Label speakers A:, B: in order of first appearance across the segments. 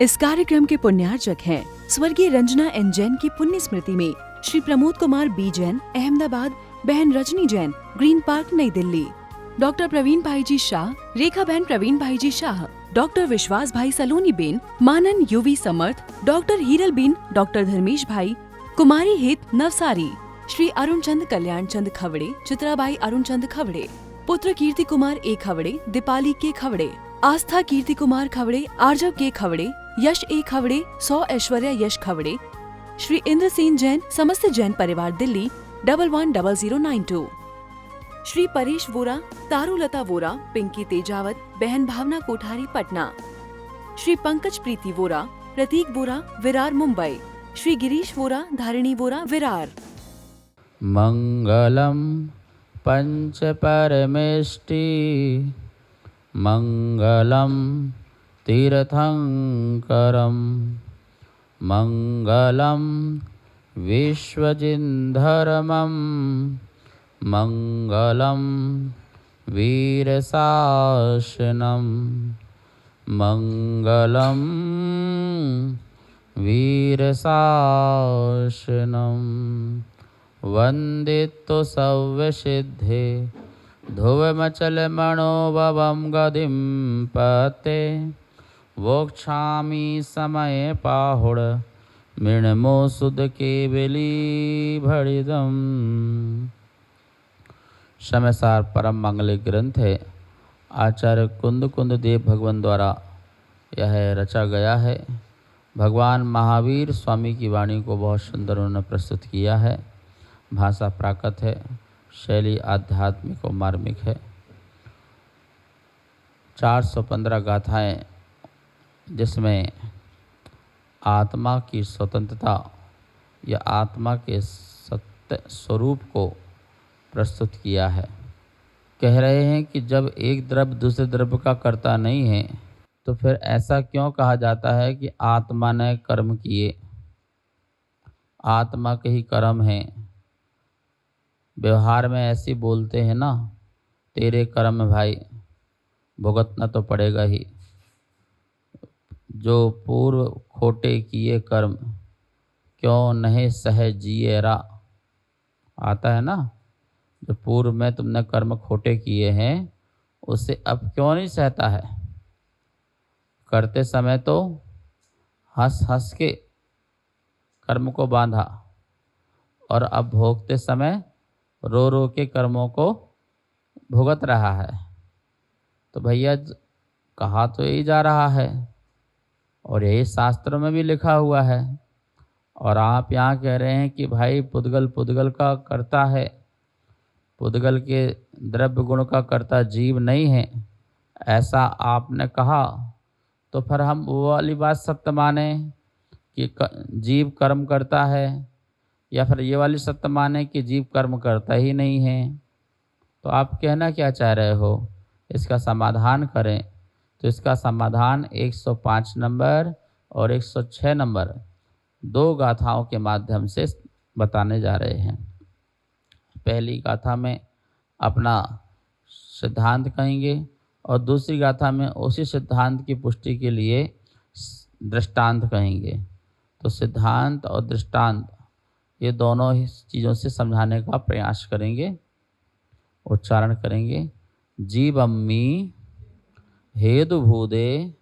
A: इस कार्यक्रम के पुण्यार्चक हैं स्वर्गीय रंजना एन जैन की पुण्य स्मृति में श्री प्रमोद कुमार बी जैन, अहमदाबाद, बहन रजनी जैन, ग्रीन पार्क, नई दिल्ली, डॉक्टर प्रवीण भाई जी शाह, रेखा बहन प्रवीण भाई जी Shah, doctor Vishwas bhai Saloni ben, Manan UV Samarth, doctor Hiral ben, doctor Dharmesh bhai, Kumari हित नवसारी, श्री अरुण चंद कल्याण चंद खवड़े, चित्राबाई अरुण चंद खवड़े, पुत्र कीर्ति कुमार ए खवड़े, दीपाली के खवड़े, आस्था कीर्ति कुमार खवड़े, आर्जव के खवड़े, यश ए खवड़े, 100 ऐश्वर्या यश खवड़े, श्री इंद्र सेन जैन, समस्त जैन परिवार दिल्ली 110092, श्री परेश वोरा, तारुलता वोरा, पिंकी तेजावत, बहन भावना कोठारी, पटना, श्री पंकज प्रीति वोरा, प्रतीक वोरा, विरार, मुंबई, श्री गिरीश वोरा, धारिणी वोरा, विरार।
B: मंगलम पंच परमेष्टि, मंगलम तीर्थंकरम, मंगलम विश्वजिन्धर्मम, मंगलम वीरशासनम, मंगलम वीरशासनम, वंदितो सव्यसिद्धे ध्रुवमचलमणोभवं गतिं पते, वोक्षामि समये पाहुड़ मृण्मो सुद केवली भड़िदम। समयसार परम मांगलिक ग्रंथ है। आचार्य कुंद कुंद देव भगवान द्वारा यह रचा गया है। भगवान महावीर स्वामी की वाणी को बहुत सुंदर उन्होंने प्रस्तुत किया है। भाषा प्राकृत है, शैली आध्यात्मिक और मार्मिक है। 415 गाथाएं जिसमें आत्मा की स्वतंत्रता या आत्मा के सत्य स्वरूप को प्रस्तुत किया है। कह रहे हैं कि जब एक द्रव्य दूसरे द्रव्य का कर्ता नहीं है तो फिर ऐसा क्यों कहा जाता है कि आत्मा ने कर्म किए, आत्मा के ही कर्म हैं। व्यवहार में ऐसे बोलते हैं ना, तेरे कर्म भाई, भुगतना तो पड़ेगा ही। जो पूर्व खोटे किए कर्म क्यों नहीं सह जिए रा, आता है ना। जो पूर्व में तुमने कर्म खोटे किए हैं उसे अब क्यों नहीं सहता है। करते समय तो हंस हंस के कर्म को बांधा और अब भोगते समय रो रो के कर्मों को भुगत रहा है। तो भैया कहा तो यही जा रहा है और यही शास्त्रों में भी लिखा हुआ है। और आप यहाँ कह रहे हैं कि भाई पुद्गल पुद्गल का कर्ता है, पुद्गल के द्रव्य गुण का कर्ता जीव नहीं है, ऐसा आपने कहा। तो फिर हम वो वाली बात सत्य माने कि जीव कर्म करता है, या फिर ये वाली सत्य माने कि जीव कर्म करता ही नहीं है। तो आप कहना क्या चाह रहे हो, इसका समाधान करें। तो इसका समाधान 105 नंबर और 106 नंबर 2 गाथाओं के माध्यम से बताने जा रहे हैं। पहली गाथा में अपना सिद्धांत कहेंगे और दूसरी गाथा में उसी सिद्धांत की पुष्टि के लिए दृष्टांत कहेंगे। तो सिद्धांत और दृष्टांत ये दोनों ही चीज़ों से समझाने का प्रयास करेंगे, उच्चारण करेंगे। जीवम्मी हेतु भूदे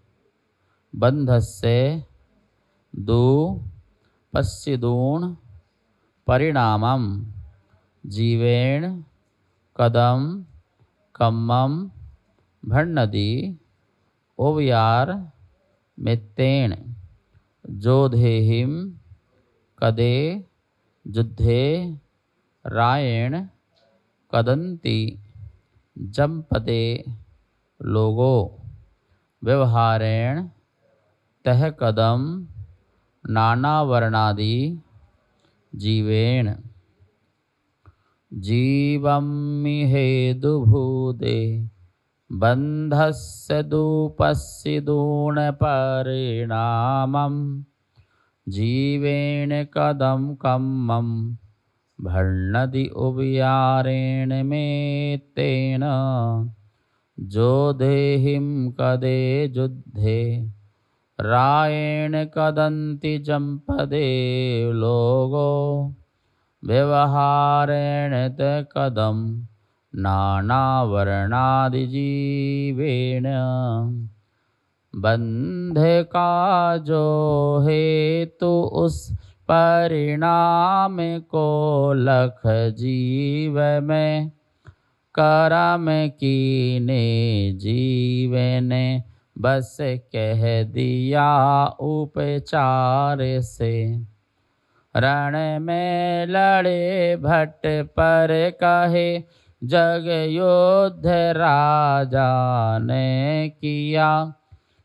B: बंधस्य दो पश्चिदूण परिणामम, जीवेण कदम कम्मम भण्णदि ओवयार मित्तेन जोधेहिम कदे युद्धे रायेण कदंती जंपदे लोगो व्यवहारेण तह कदम नानावर्णादि जीवेण। जीवम्मिहेदुभूते बंधस्य दूपस्सिदूण परिणामं, जीवेण कदम कम्मं भण्णदि उभयारेण मेत्तेन जोधेहिं कदे युद्धे रायेण कदन्ति जम्पदे लोगो व्यवहारेण त कदम नानावर्णादिजीवेण बंध का जो हेतु उस परिणाम को लख जीव में करम कीने जीव ने बस कह दिया उपचार से। रण में लड़े भट्ट पर कहे जग युद्ध राजा ने किया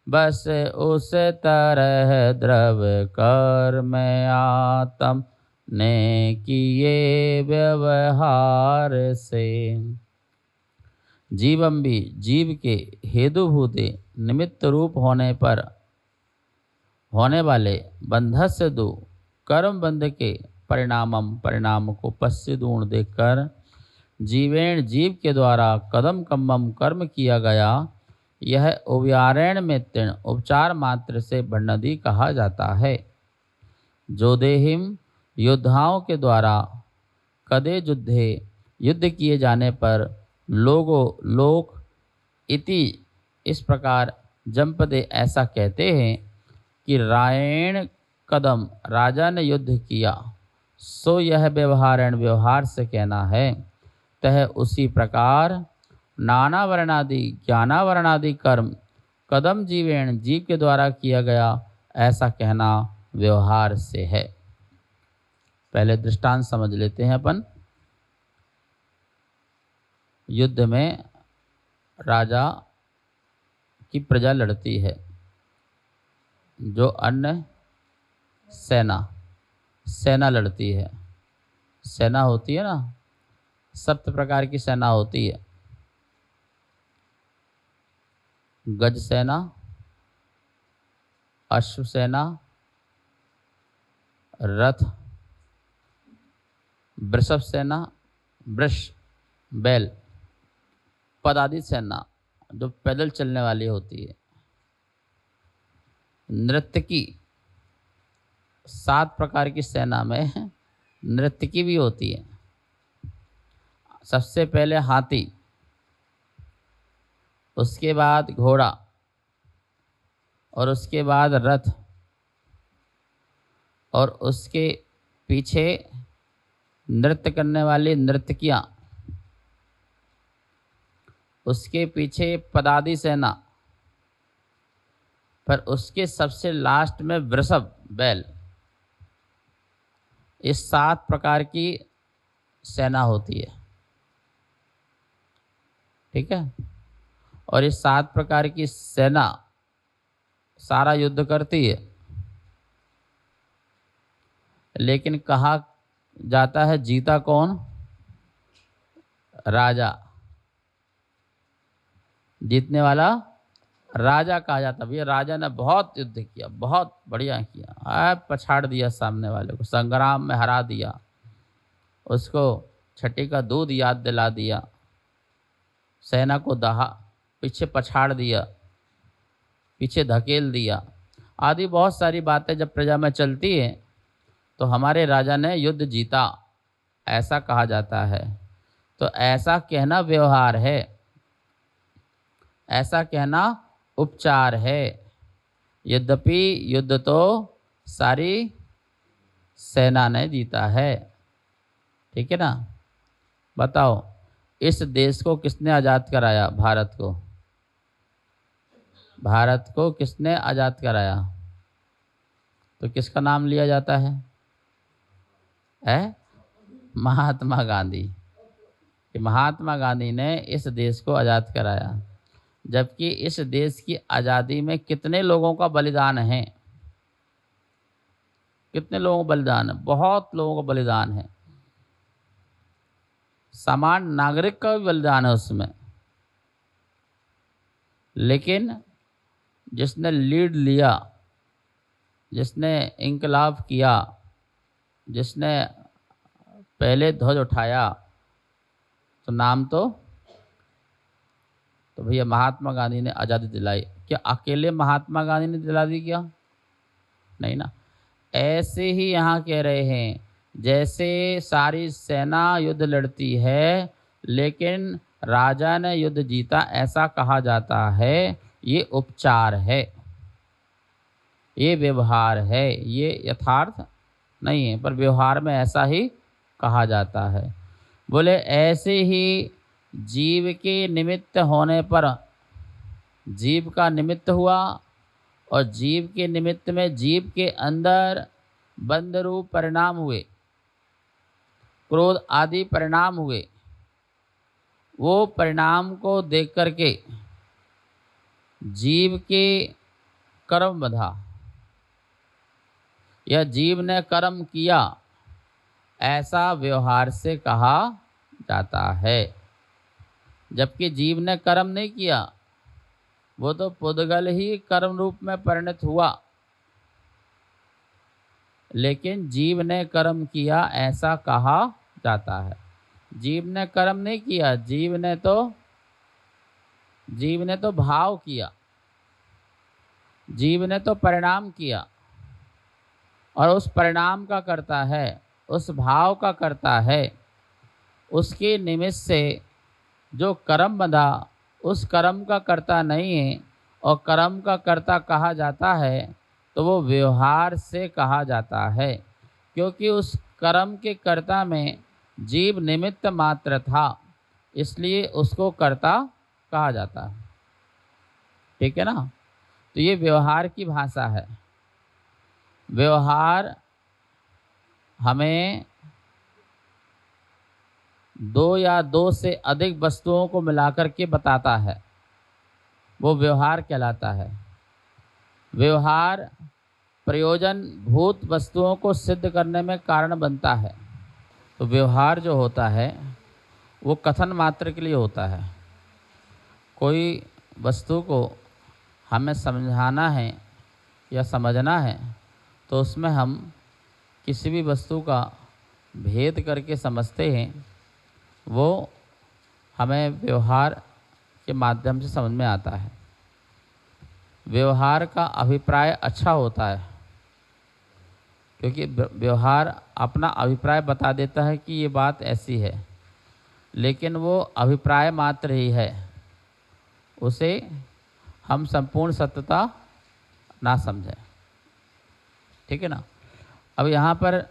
B: बस उस तरह द्रव कर्म आत्म ने किए व्यवहार से। जीवम भी जीव के हेतुभूते निमित्त रूप होने पर होने वाले बंधस्य दो कर्म बंध के परिणाम को पश्चिद ऊण देखकर जीवेण जीव के द्वारा कदम कम्मम कर्म किया गया यह उव्यारेण में तीर्ण उपचार मात्र से भण्णदी कहा जाता है। जो देहिम योद्धाओं के द्वारा कदे युद्धे युद्ध किए जाने पर लोक इति इस प्रकार जम्पदे ऐसा कहते हैं कि रायण कदम राजा ने युद्ध किया सो यह व्यवहार से कहना है। तह उसी प्रकार नाना वर्णादि ज्ञानावरणादि कर्म कदम जीवेण जीव के द्वारा किया गया ऐसा कहना व्यवहार से है। पहले दृष्टांत समझ लेते हैं अपन। युद्ध में राजा की प्रजा लड़ती है, जो अन्य सेना लड़ती है। सेना होती है ना, 7 प्रकार की सेना होती है। गज सेना, अश्व सेना, रथ, वृषभ सेना, वृष बैल, पदाति सेना जो पैदल चलने वाली होती है। नृत्यकी 7 प्रकार की सेना में नृत्यकी भी होती है। सबसे पहले हाथी, उसके बाद घोड़ा और उसके बाद रथ और उसके पीछे नृत्य करने वाली नर्तकियाँ, उसके पीछे पदाति सेना, पर उसके सबसे लास्ट में वृषभ बैल। इस 7 प्रकार की सेना होती है, ठीक है। और इस 7 प्रकार की सेना सारा युद्ध करती है, लेकिन कहा जाता है जीता कौन? राजा। जीतने वाला राजा कहा जाता है। भैया राजा ने बहुत युद्ध किया, बहुत बढ़िया किया, पछाड़ दिया सामने वाले को, संग्राम में हरा दिया, उसको छठी का दूध याद दिला दिया, सेना को पीछे पछाड़ दिया, पीछे धकेल दिया, आदि बहुत सारी बातें जब प्रजा में चलती हैं तो हमारे राजा ने युद्ध जीता ऐसा कहा जाता है। तो ऐसा कहना व्यवहार है, ऐसा कहना उपचार है। यद्यपि युद्ध तो सारी सेना ने जीता है, ठीक है ना। बताओ इस देश को किसने आज़ाद कराया? भारत को। भारत को किसने आज़ाद कराया? तो किसका नाम लिया जाता है? महात्मा गांधी। कि महात्मा गांधी ने इस देश को आज़ाद कराया। जबकि इस देश की आज़ादी में कितने लोगों का बलिदान है? कितने लोगों का बलिदान है? बहुत लोगों का बलिदान है। सामान्य नागरिक का भी बलिदान है उसमें। लेकिन जिसने लीड लिया, जिसने इंकलाब किया, जिसने पहले ध्वज उठाया, तो नाम तो तो भैया महात्मा गांधी ने आज़ादी दिलाई। क्या अकेले महात्मा गांधी ने दिला दी क्या? नहीं ना। ऐसे ही यहाँ कह रहे हैं, जैसे सारी सेना युद्ध लड़ती है लेकिन राजा ने युद्ध जीता ऐसा कहा जाता है, ये उपचार है, ये व्यवहार है, ये यथार्थ नहीं है, पर व्यवहार में ऐसा ही कहा जाता है। बोले ऐसे ही जीव के निमित्त होने पर जीव का निमित्त हुआ और जीव के निमित्त में जीव के अंदर बंध रूप परिणाम हुए, क्रोध आदि परिणाम हुए। वो परिणाम को देख करके जीव के कर्म बंधा या जीव ने कर्म किया, ऐसा व्यवहार से कहा जाता है। जबकि जीव ने कर्म नहीं किया, वो तो पुद्गल ही कर्म रूप में परिणत हुआ, लेकिन जीव ने कर्म किया ऐसा कहा जाता है। जीव ने कर्म नहीं किया, जीव ने तो भाव किया, जीव ने तो परिणाम किया, और उस परिणाम का करता है, उस भाव का करता है। उसके निमित्त से जो कर्म बंधा, उस कर्म का कर्ता नहीं है और कर्म का कर्ता कहा जाता है, तो वो व्यवहार से कहा जाता है, क्योंकि उस कर्म के कर्ता में जीव निमित्त मात्र था, इसलिए उसको कर्ता कहा जाता है। ठीक है ना। तो ये व्यवहार की भाषा है। व्यवहार हमें दो या दो से अधिक वस्तुओं को मिलाकर के बताता है, वो व्यवहार कहलाता है। व्यवहार प्रयोजन भूत वस्तुओं को सिद्ध करने में कारण बनता है। तो व्यवहार जो होता है वो कथन मात्र के लिए होता है। कोई वस्तु को हमें समझाना है या समझना है, तो उसमें हम किसी भी वस्तु का भेद करके समझते हैं, वो हमें व्यवहार के माध्यम से समझ में आता है। व्यवहार का अभिप्राय अच्छा होता है, क्योंकि व्यवहार अपना अभिप्राय बता देता है कि ये बात ऐसी है, लेकिन वो अभिप्राय मात्र ही है, उसे हम संपूर्ण सत्यता ना समझें। ठीक है ना। अब यहाँ पर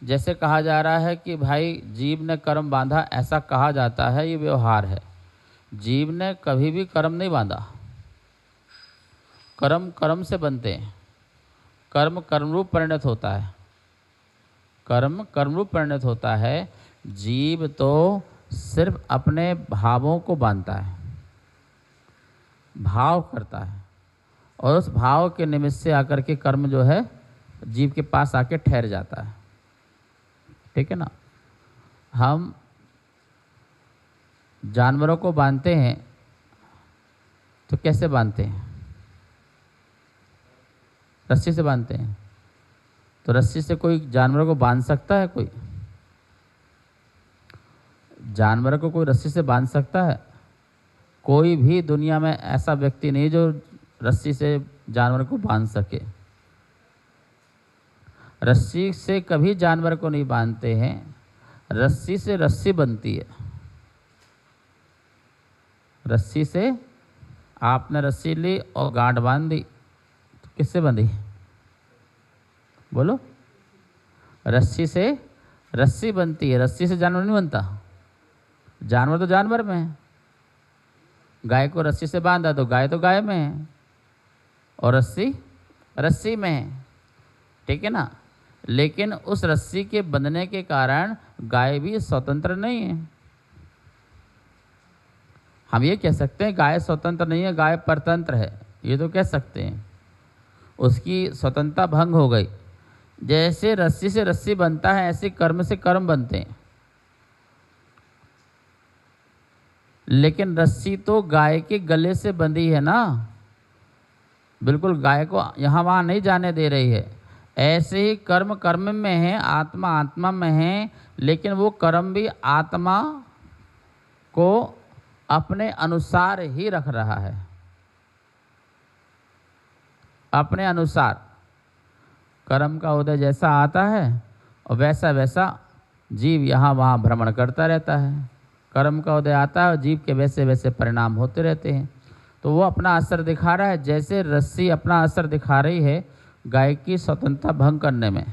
B: जैसे कहा जा रहा है कि भाई जीव ने कर्म बांधा, ऐसा कहा जाता है, ये व्यवहार है। जीव ने कभी भी कर्म नहीं बांधा। कर्म कर्म से बनते हैं, कर्म कर्मरूप परिणत होता है, कर्म कर्मरूप परिणत होता है। जीव तो सिर्फ अपने भावों को बांधता है, भाव करता है, और उस भाव के निमित्त से आकर के कर्म जो है जीव के पास आके ठहर जाता है। ठीक है ना। हम जानवरों को बांधते हैं तो कैसे बांधते हैं? रस्सी से बांधते हैं। तो रस्सी से कोई जानवर को बांध सकता है? कोई जानवर को कोई रस्सी से बांध सकता है? कोई भी दुनिया में ऐसा व्यक्ति नहीं जो रस्सी से जानवर को बांध सके। रस्सी से कभी जानवर को नहीं बांधते हैं, रस्सी से रस्सी बनती है। रस्सी से आपने रस्सी ली और गांठ बांध दी, तो किससे बंधी? बोलो। रस्सी से रस्सी बनती है, रस्सी से जानवर नहीं बनता। जानवर तो जानवर में है। गाय को रस्सी से बांधा तो गाय में है, और रस्सी रस्सी में है। ठीक है ना। लेकिन उस रस्सी के बंधने के कारण गाय भी स्वतंत्र नहीं है। हम ये कह सकते हैं गाय स्वतंत्र नहीं है, गाय परतंत्र है, ये तो कह सकते हैं। उसकी स्वतंत्रता भंग हो गई। जैसे रस्सी से रस्सी बनता है, ऐसे कर्म से कर्म बनते हैं। लेकिन रस्सी तो गाय के गले से बंधी है ना, बिल्कुल गाय को यहाँ वहाँ नहीं जाने दे रही है। ऐसे ही कर्म कर्म में है, आत्मा आत्मा में है, लेकिन वो कर्म भी आत्मा को अपने अनुसार ही रख रहा है, अपने अनुसार। कर्म का उदय जैसा आता है और वैसा वैसा जीव यहाँ वहाँ भ्रमण करता रहता है। कर्म का उदय आता है और जीव के वैसे वैसे परिणाम होते रहते हैं। तो वो अपना असर दिखा रहा है, जैसे रस्सी अपना असर दिखा रही है गाय की स्वतंत्रता भंग करने में,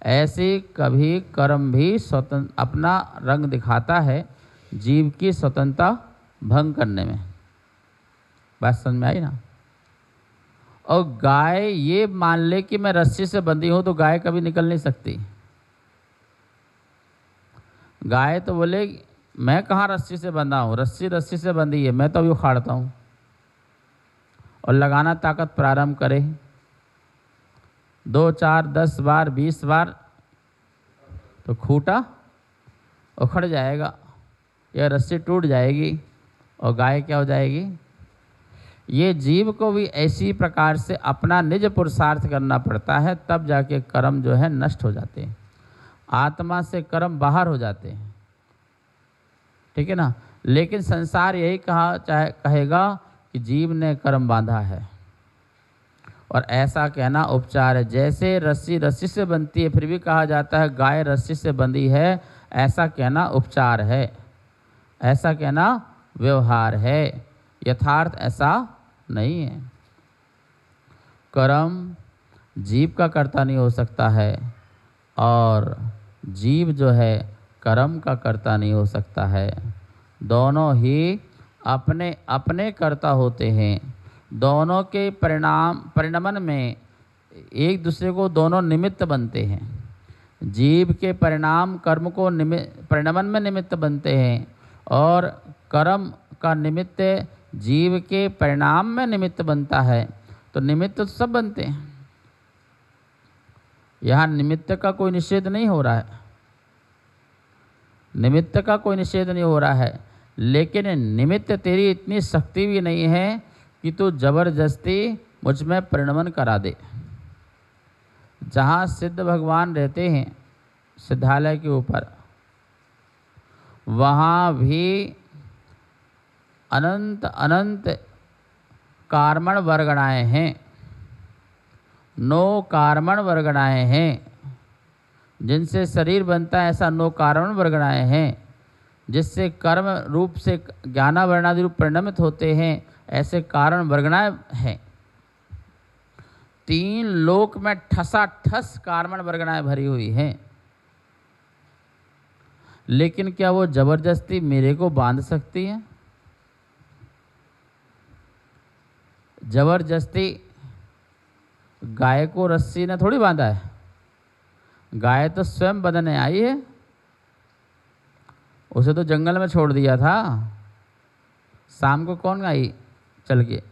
B: ऐसे कभी कर्म भी स्वतंत्र अपना रंग दिखाता है जीव की स्वतंत्रता भंग करने में। बात समझ में आई ना? और गाय ये मान ले कि मैं रस्सी से बंधी हूं तो गाय कभी निकल नहीं सकती। गाय तो बोले मैं कहाँ रस्सी से बंधा हूँ, रस्सी रस्सी से बंधी है, मैं तो अभी उखाड़ता हूँ। और लगाना ताकत प्रारंभ करे 2 4 10 बार 20 बार तो खूंटा उखड़ जाएगा या रस्सी टूट जाएगी और गाय क्या हो जाएगी। ये जीव को भी ऐसी प्रकार से अपना निज पुरुषार्थ करना पड़ता है, तब जाके कर्म जो है नष्ट हो जाते हैं, आत्मा से कर्म बाहर हो जाते हैं। ठीक है ना? लेकिन संसार यही कहेगा कि जीव ने कर्म बांधा है, और ऐसा कहना उपचार है। जैसे रस्सी रस्सी से बंधती है फिर भी कहा जाता है गाय रस्सी से बंधी है, ऐसा कहना उपचार है, ऐसा कहना व्यवहार है, यथार्थ ऐसा नहीं है। कर्म जीव का कर्ता नहीं हो सकता है और जीव जो है कर्म का कर्ता नहीं हो सकता है। दोनों ही अपने अपने कर्ता होते हैं। दोनों के परिणमन में एक दूसरे को दोनों निमित्त बनते हैं। जीव के परिणाम कर्म को परिणमन में निमित्त बनते हैं और कर्म का निमित्त जीव के परिणाम में निमित्त बनता है। तो निमित्त तो सब बनते हैं, यहाँ निमित्त का कोई निषेध नहीं हो रहा है, निमित्त का कोई निषेध नहीं हो रहा है, लेकिन निमित्त तेरी इतनी शक्ति भी नहीं है कि तू जबरदस्ती मुझ में परिणमन करा दे। जहाँ सिद्ध भगवान रहते हैं सिद्धालय के ऊपर, वहाँ भी अनंत अनंत कार्मण वर्गणाएँ हैं, 9 कार्मण वर्गणाएँ हैं। जिनसे शरीर बनता है ऐसा 9 कार्मण वर्गणाएँ हैं। जिससे कर्म रूप से ज्ञानावरणादि रूप परिणमित होते हैं, ऐसे कारण वर्गणाएँ हैं। 3 लोक में ठसाठस कार्मण वर्गणाएँ भरी हुई हैं। लेकिन क्या वो जबरदस्ती मेरे को बांध सकती हैं? जबरदस्ती गाय को रस्सी ने थोड़ी बांधा है, गाय तो स्वयं बंधने आई है। उसे तो जंगल में छोड़ दिया था, शाम को कौन आई चल के?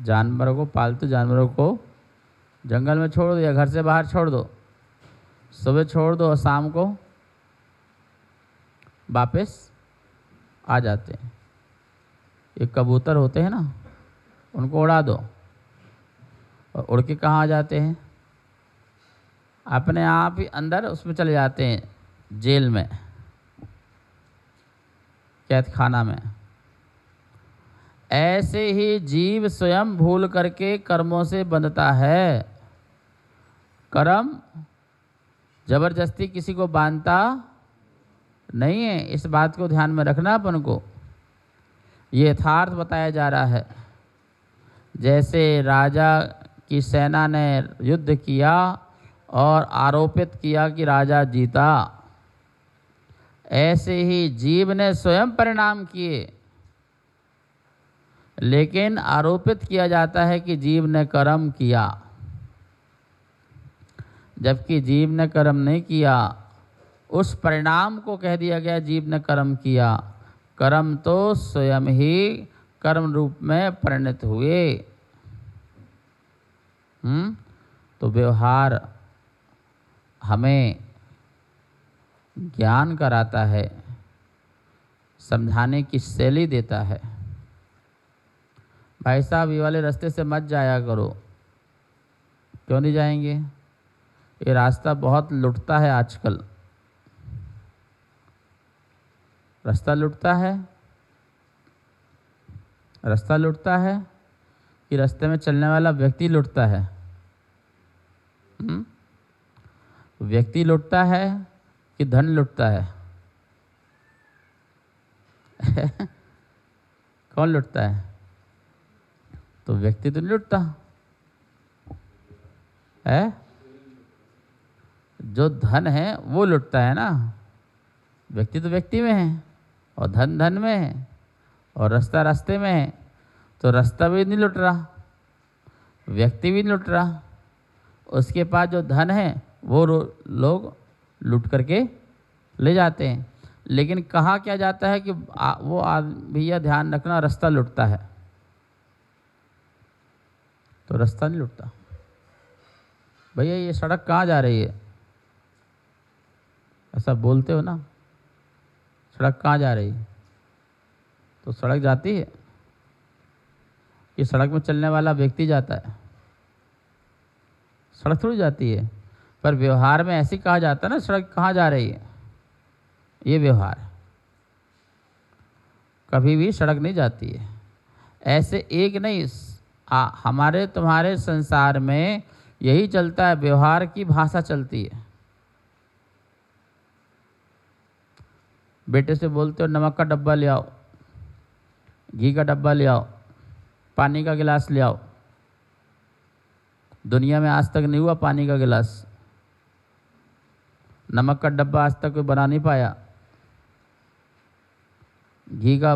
B: जानवरों को, पालतू जानवरों को जंगल में छोड़ दिया, घर से बाहर छोड़ दो, सुबह छोड़ दो और शाम को वापस आ जाते हैं। ये कबूतर होते हैं ना, उनको उड़ा दो और उड़ के कहाँ आ जाते हैं? अपने आप ही अंदर उसमें चले जाते हैं, जेल में, कैद खाना में। ऐसे ही जीव स्वयं भूल करके कर्मों से बंधता है। कर्म जबरदस्ती किसी को बांधता नहीं है, इस बात को ध्यान में रखना अपन को। ये यथार्थ बताया जा रहा है। जैसे राजा की सेना ने युद्ध किया और आरोपित किया कि राजा जीता, ऐसे ही जीव ने स्वयं परिणाम किए, लेकिन आरोपित किया जाता है कि जीव ने कर्म किया, जबकि जीव ने कर्म नहीं किया। उस परिणाम को कह दिया गया जीव ने कर्म किया। कर्म तो स्वयं ही कर्म रूप में परिणत हुए। तो व्यवहार हमें ज्ञान कराता है, समझाने की शैली देता है। भाई साहब, ये वाले रास्ते से मत जाया करो। क्यों नहीं जाएंगे? ये रास्ता बहुत लुटता है आजकल। रास्ता लुटता है, रास्ता लुटता है कि रास्ते में चलने वाला व्यक्ति लुटता है? व्यक्ति लुटता है कि धन लुटता है? कौन लुटता है? तो व्यक्ति तो नहीं लुटता है, जो धन है वो लुटता है ना। व्यक्ति तो व्यक्ति में है और धन धन में है और रास्ता रास्ते में है, तो रास्ता भी नहीं लुट रहा, व्यक्ति भी नहीं लुट रहा। उसके पास जो धन है वो लोग लूट करके ले जाते हैं। लेकिन कहा क्या जाता है कि वो भैया ध्यान रखना, रास्ता लुटता है, तो रास्ता नहीं लुटता। भैया ये सड़क कहाँ जा रही है, ऐसा बोलते हो ना, सड़क कहाँ जा रही है? तो सड़क जाती है कि सड़क में चलने वाला व्यक्ति जाता है? सड़क थोड़ी जाती है। पर व्यवहार में ऐसे कहा जाता है ना, सड़क कहाँ जा रही है, ये व्यवहार। कभी भी सड़क नहीं जाती है। ऐसे एक नहीं, हमारे तुम्हारे संसार में यही चलता है, व्यवहार की भाषा चलती है। बेटे से बोलते हो नमक का डब्बा ले आओ, घी का डब्बा ले आओ, पानी का गिलास ले आओ। दुनिया में आज तक नहीं हुआ पानी का गिलास, नमक का डब्बा आज तक कोई बना नहीं पाया, घी का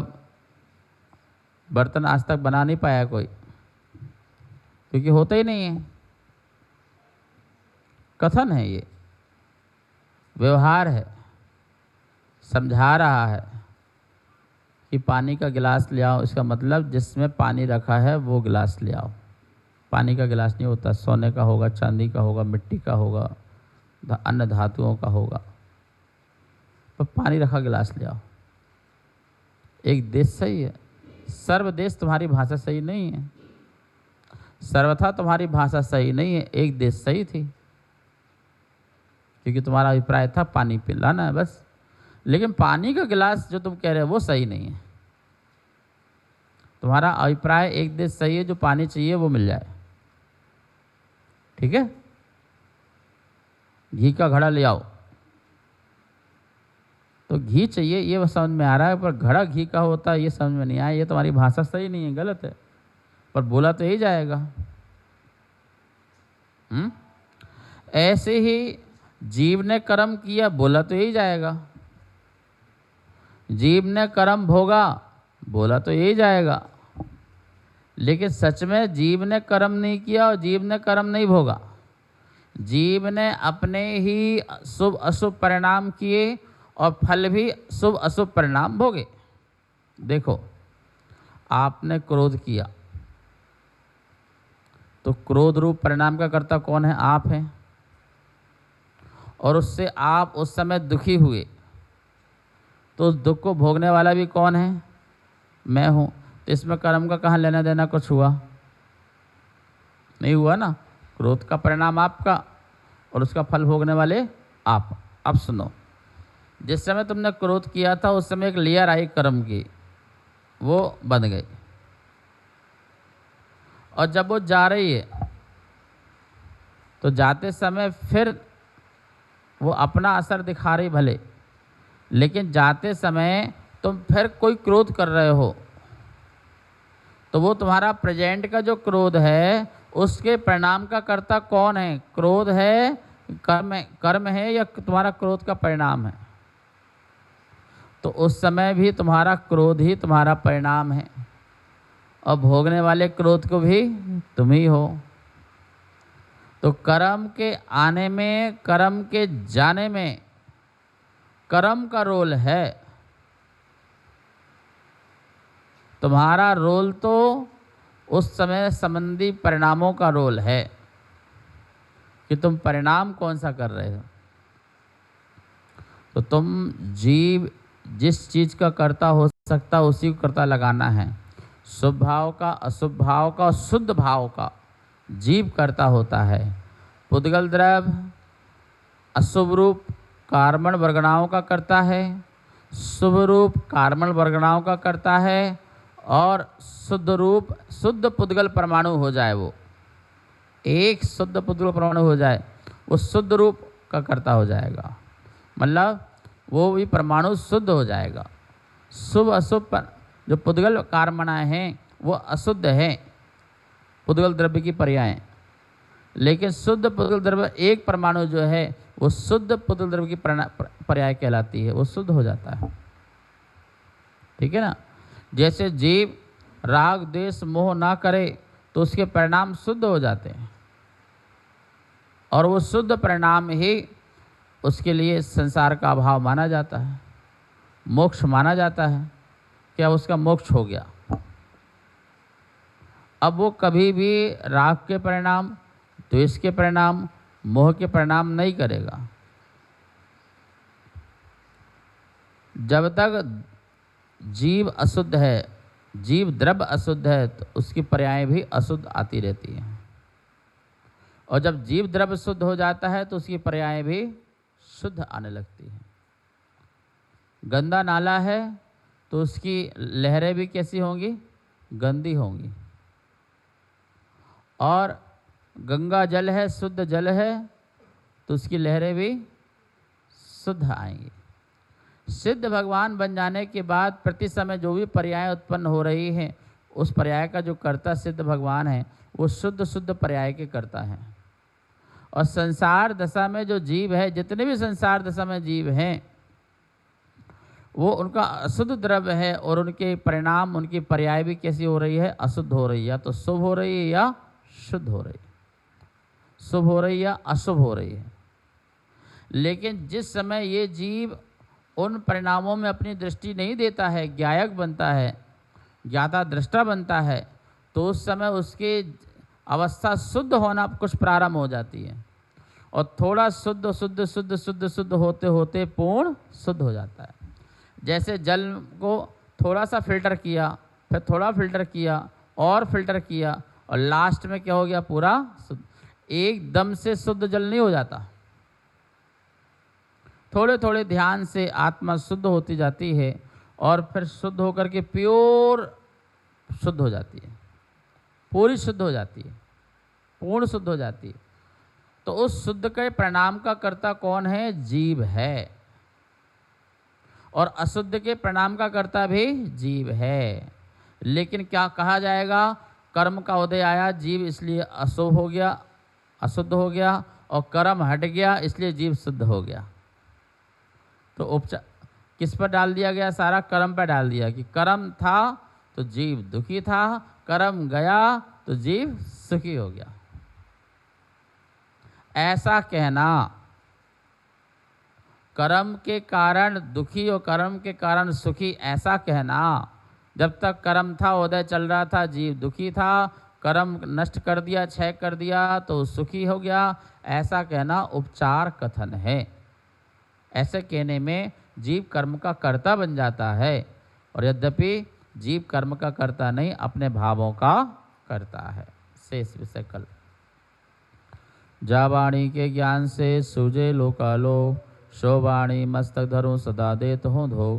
B: बर्तन आज तक बना नहीं पाया कोई, क्योंकि होता ही नहीं है। कथन है ये, व्यवहार है, समझा रहा है कि पानी का गिलास ले आओ। इसका मतलब जिसमें पानी रखा है वो गिलास ले आओ। पानी का गिलास नहीं होता, सोने का होगा, चांदी का होगा, मिट्टी का होगा, अन्य धातुओं का होगा, पर पानी रखा गिलास ले आओ। एक देश सही है, सर्वदेश तुम्हारी भाषा सही नहीं है, सर्वथा तुम्हारी भाषा सही नहीं है, एक देश सही थी, क्योंकि तुम्हारा अभिप्राय था पानी पिलाना है बस। लेकिन पानी का गिलास जो तुम कह रहे हो वो सही नहीं है। तुम्हारा अभिप्राय एक देश सही है, जो पानी चाहिए वो मिल जाए, ठीक है। घी का घड़ा ले आओ, तो घी चाहिए ये समझ में आ रहा है, पर घड़ा घी का होता है ये समझ में नहीं आया। ये तुम्हारी भाषा सही नहीं है, गलत है, पर बोला तो यही जाएगा। ऐसे ही जीव ने कर्म किया, बोला तो यही जाएगा। जीव ने कर्म भोगा, बोला तो यही जाएगा। लेकिन सच में जीव ने कर्म नहीं किया और जीव ने कर्म नहीं भोगा। जीव ने अपने ही शुभ अशुभ परिणाम किए और फल भी शुभ अशुभ परिणाम भोगे। देखो, आपने क्रोध किया तो क्रोध रूप परिणाम का कर्ता कौन है? आप हैं। और उससे आप उस समय दुखी हुए तो उस दुख को भोगने वाला भी कौन है? मैं हूँ। तो इसमें कर्म का कहाँ लेना देना कुछ हुआ? नहीं हुआ ना। क्रोध का परिणाम आपका और उसका फल भोगने वाले आप। अब सुनो, जिस समय तुमने क्रोध किया था उस समय एक लेयर आई कर्म की, वो बन गई। और जब वो जा रही है तो जाते समय फिर वो अपना असर दिखा रही भले, लेकिन जाते समय तुम फिर कोई क्रोध कर रहे हो तो वो तुम्हारा प्रेजेंट का जो क्रोध है उसके परिणाम का कर्ता कौन है? क्रोध है, कर्म है, या तुम्हारा क्रोध का परिणाम है? तो उस समय भी तुम्हारा क्रोध ही तुम्हारा परिणाम है और भोगने वाले क्रोध को भी तुम ही हो। तो कर्म के आने में, कर्म के जाने में कर्म का रोल है। तुम्हारा रोल तो उस समय संबंधी परिणामों का रोल है कि तुम परिणाम कौन सा कर रहे हो। तो तुम जीव जिस चीज़ का कर्ता हो सकता उसी को कर्ता लगाना है। शुभ भाव का, अशुभ भाव का और शुद्ध भाव का जीव कर्ता होता है। पुद्गल द्रव्य अशुभ रूप कार्बन वर्गणाओं का कर्ता है, शुभ रूप कार्बन वर्गणाओं का करता है, और शुद्ध रूप शुद्ध पुद्गल परमाणु हो जाए, वो एक शुद्ध पुद्गल परमाणु हो जाए, वो शुद्ध रूप का कर्ता हो जाएगा। मतलब वो भी परमाणु शुद्ध हो जाएगा। शुभ अशुभ जो पुद्गल कार्बनाएँ हैं वो अशुद्ध हैं, पुद्गल द्रव्य की पर्याय, लेकिन शुद्ध पुद्गल द्रव्य एक परमाणु जो है वो शुद्ध पुद्गल द्रव्य की पर्याय कहलाती है, वो शुद्ध हो जाता है। ठीक है ना। जैसे जीव राग द्वेष मोह ना करे तो उसके परिणाम शुद्ध हो जाते हैं, और वो शुद्ध परिणाम ही उसके लिए संसार का अभाव माना जाता है, मोक्ष माना जाता है। क्या उसका मोक्ष हो गया। अब वो कभी भी राग के परिणाम, द्वेष के परिणाम, मोह के परिणाम नहीं करेगा। जब तक जीव अशुद्ध है, जीव द्रव्य अशुद्ध है, तो उसकी पर्याय भी अशुद्ध आती रहती है, और जब जीव द्रव्य शुद्ध हो जाता है तो उसकी पर्याय भी शुद्ध आने लगती है। गंदा नाला है तो उसकी लहरें भी कैसी होंगी, गंदी होंगी, और गंगा जल है, शुद्ध जल है, तो उसकी लहरें भी शुद्ध आएंगी। सिद्ध भगवान बन जाने के बाद प्रति समय जो भी पर्याय उत्पन्न हो रही हैं, उस पर्याय का जो कर्ता सिद्ध भगवान है वो शुद्ध शुद्ध पर्याय के कर्ता हैं। और संसार दशा में जो जीव है, जितने भी संसार दशा में जीव हैं, वो उनका अशुद्ध द्रव्य है, और उनके परिणाम, उनकी पर्याय भी कैसी हो रही है, अशुद्ध हो रही है। या तो शुभ हो रही है या शुद्ध हो रही है, शुभ हो रही है या अशुभ हो रही है। लेकिन जिस समय ये जीव उन परिणामों में अपनी दृष्टि नहीं देता है, ज्ञायक बनता है, ज्ञाता दृष्टा बनता है, तो उस समय उसकी अवस्था शुद्ध होना कुछ प्रारंभ हो जाती है, और थोड़ा शुद्ध शुद्ध शुद्ध शुद्ध शुद्ध होते होते पूर्ण शुद्ध हो जाता है। जैसे जल को थोड़ा सा फिल्टर किया, फिर थोड़ा फिल्टर किया, और फिल्टर किया, और लास्ट में क्या हो गया, पूरा शुद्ध। एकदम से शुद्ध जल नहीं हो जाता, थोड़े थोड़े ध्यान से आत्मा शुद्ध होती जाती है, और फिर शुद्ध होकर के प्योर शुद्ध हो जाती है, पूरी शुद्ध हो जाती है, पूर्ण शुद्ध हो जाती है। तो उस शुद्ध के परिणाम का कर्ता कौन है, जीव है, और अशुद्ध के परिणाम का कर्ता भी जीव है। लेकिन क्या कहा जाएगा, कर्म का उदय आया, जीव इसलिए अशुभ हो गया, अशुद्ध हो गया, और कर्म हट गया इसलिए जीव शुद्ध हो गया। तो उपचार किस पर डाल दिया गया, सारा कर्म पर डाल दिया, कि कर्म था तो जीव दुखी था, कर्म गया तो जीव सुखी हो गया। ऐसा कहना, कर्म के कारण दुखी और कर्म के कारण सुखी, ऐसा कहना, जब तक कर्म था, उदय चल रहा था, जीव दुखी था, कर्म नष्ट कर दिया, क्षय कर दिया तो सुखी हो गया, ऐसा कहना उपचार कथन है। ऐसे कहने में जीव कर्म का कर्ता बन जाता है, और यद्यपि जीव कर्म का कर्ता नहीं, अपने भावों का कर्ता है। शेष विषय कल। जा वाणी के ज्ञान से सूझे लोकालोक, सो वाणी मस्तक धरूं सदा देत हूँ धो।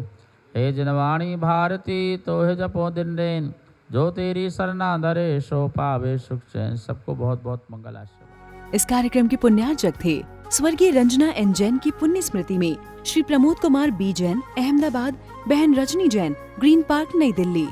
B: हे जिनवाणी भारती तो हे जपो दिन दिन, जो तेरी सरना धरे सो पावे सुख चैन। सबको बहुत बहुत मंगल आशीर्वाद।
A: इस कार्यक्रम के पुण्यार्चक थे स्वर्गीय रंजना एन जैन की पुण्य स्मृति में श्री प्रमोद कुमार बी जैन, अहमदाबाद, बहन रजनी जैन, ग्रीन पार्क, नई दिल्ली,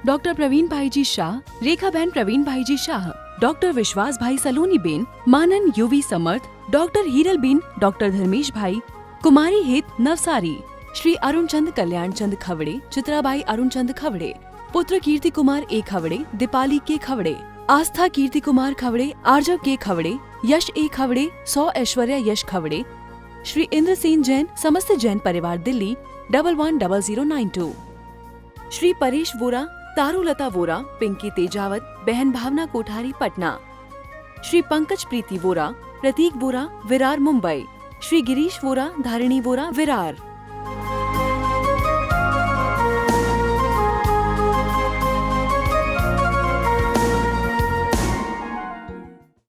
A: डॉक्टर प्रवीण भाई जी शाह, रेखा बहन प्रवीण भाई जी Shah, doctor Vishwas bhai Saloni ben, Manan UV Samarth, doctor Hiral ben, doctor Dharmesh bhai, Kumari हित नवसारी, श्री अरुण चंद कल्याण चंद खवड़े, चित्राबाई अरुण चंद खवड़े, पुत्र कीर्ति कुमार ए खवड़े, दीपाली के खवड़े, आस्था कीर्ति कुमार खवड़े, आर्जव के खवड़े, यश ए खवड़े, 100 ऐश्वर्या यश खवड़े, श्री इंद्रसेन जैन, समस्त जैन परिवार दिल्ली 110092, श्री परेश वोरा, तारुलता वोरा, पिंकी तेजावत, बहन भावना कोठारी पटना, श्री पंकज प्रीति वोरा, प्रतीक वोरा, विरार मुंबई, श्री गिरीश वोरा, धारिणी वोरा, विरार।